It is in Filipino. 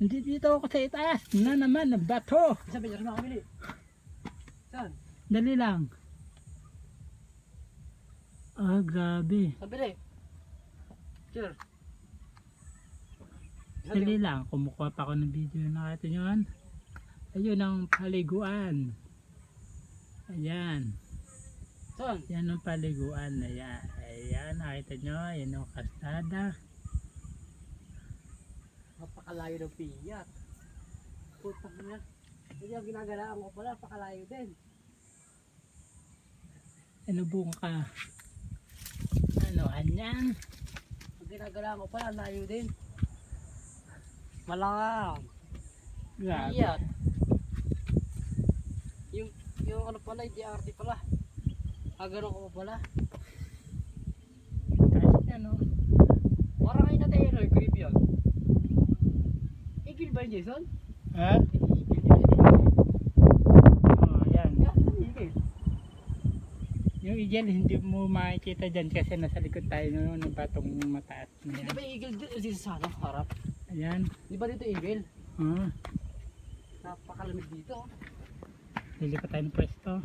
Hindi dito ako sa itaas. Na naman, ang bato. Sabi niya, saan makabili? Saan? Dali lang. Ah, grabe. Sabili. Sure. Dali lang. Kumukuha pa ako ng video. Nakita nyo yan? Ayun ang paliguan. Ayan. Saan? Yan ang paliguan. Ayan. Ayan. Nakita nyo? Ayan ang kastada. Napakalayo ng piyak. Putang na. Hindi ang ginagalaan ko pala, napakalayo din. Ano buong ka? Ano? Anyan? Ang ginagalaan ko pala, layo din. Malangang. Grabe. Piyak. Yung ano pala, yung DRT pala. Gano'n ko pala. Kasi ano? Parang kayo natin yun, creep yun. Igil ba yun, Jason? Ha? Igil yun. Oh, ayan. Igil. Yung igel hindi mo makikita dyan kasi nasa likod tayo ng batong mataas na Di yan. ba igil dito sa ano, harap? Ayan. Di ba dito igil? Ah, Napakalamig dito. lilipat tayo ng pwesto.